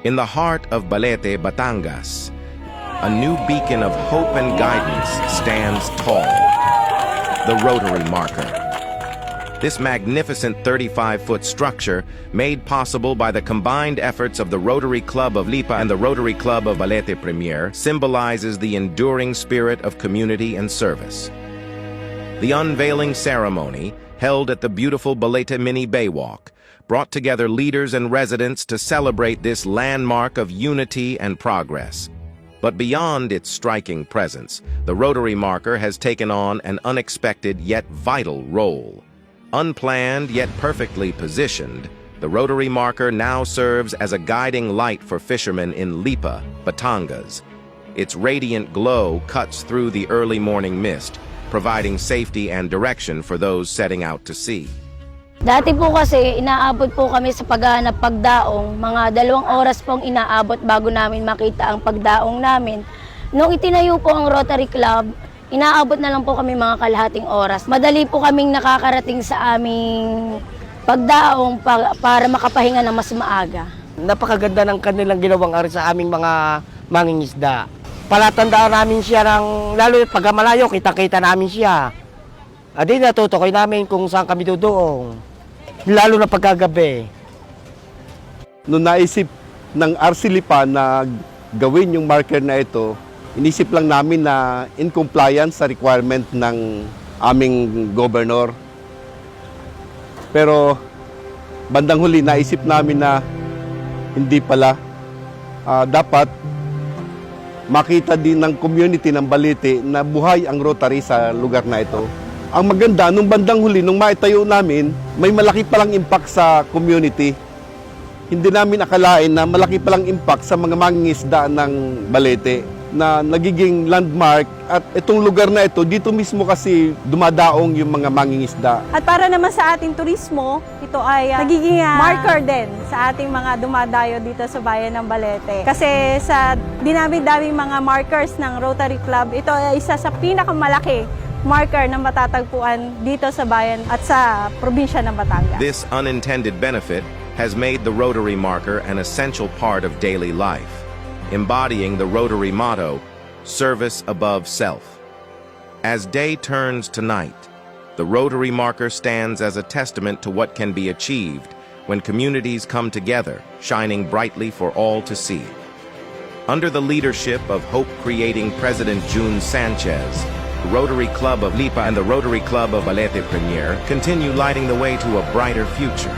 In the heart of Balete, Batangas, a new beacon of hope and guidance stands tall, the Rotary Marker. This magnificent 35-foot structure, made possible by the combined efforts of the Rotary Club of Lipa and the Rotary Club of Balete Premier, symbolizes the enduring spirit of community and service. The unveiling ceremony, held at the beautiful Balete Mini Baywalk, brought together leaders and residents to celebrate this landmark of unity and progress. But beyond its striking presence, the Rotary Marker has taken on an unexpected yet vital role. Unplanned yet perfectly positioned, the Rotary Marker now serves as a guiding light for fishermen in Lipa, Batangas. Its radiant glow cuts through the early morning mist, providing safety and direction for those setting out to sea. Dati po kasi inaabot po kami sa paghahanap pagdaong, mga 2 oras pong inaabot bago namin makita ang pagdaong namin. Nung itinayo po ang Rotary Club, inaabot na lang po kami mga kalahating oras. Madali po kaming nakakarating sa aming pagdaong para makapahinga ng mas maaga. Napakaganda ng kanilang ginawang ari sa aming mga mangingisda. Palatandaan namin siya ng, lalo pag malayo, kita-kita namin siya. Adi natutukoy namin kung saan kami dodoong. Lalo na pagkagabi. Noong naisip ng RC Lipa na gawin yung marker na ito, inisip lang namin na in compliance sa requirement ng aming governor. Pero bandang huli naisip namin na hindi pala. Dapat makita din ng community ng Balete na buhay ang Rotary sa lugar na ito. Ang maganda, nung bandang huli, nung maitayo namin, may malaki palang impact sa community. Hindi namin akalain na malaki palang impact sa mga mangingisda ng Balete na nagiging landmark. At itong lugar na ito, dito mismo kasi dumadaong yung mga mangingisda. At para naman sa ating turismo, ito ay nagiging marker din sa ating mga dumadayo dito sa bayan ng Balete. Kasi sa dinami-daming mga markers ng Rotary Club, ito ay isa sa pinakamalaki marker na matatagpuan dito sa bayan at sa probinsya ng Batangas. This unintended benefit has made the Rotary Marker an essential part of daily life, embodying the Rotary motto, service above self. As day turns to night, the Rotary Marker stands as a testament to what can be achieved when communities come together, shining brightly for all to see. Under the leadership of hope-creating President June Sanchez, the Rotary Club of Lipa and the Rotary Club of Balete Premier continue lighting the way to a brighter future.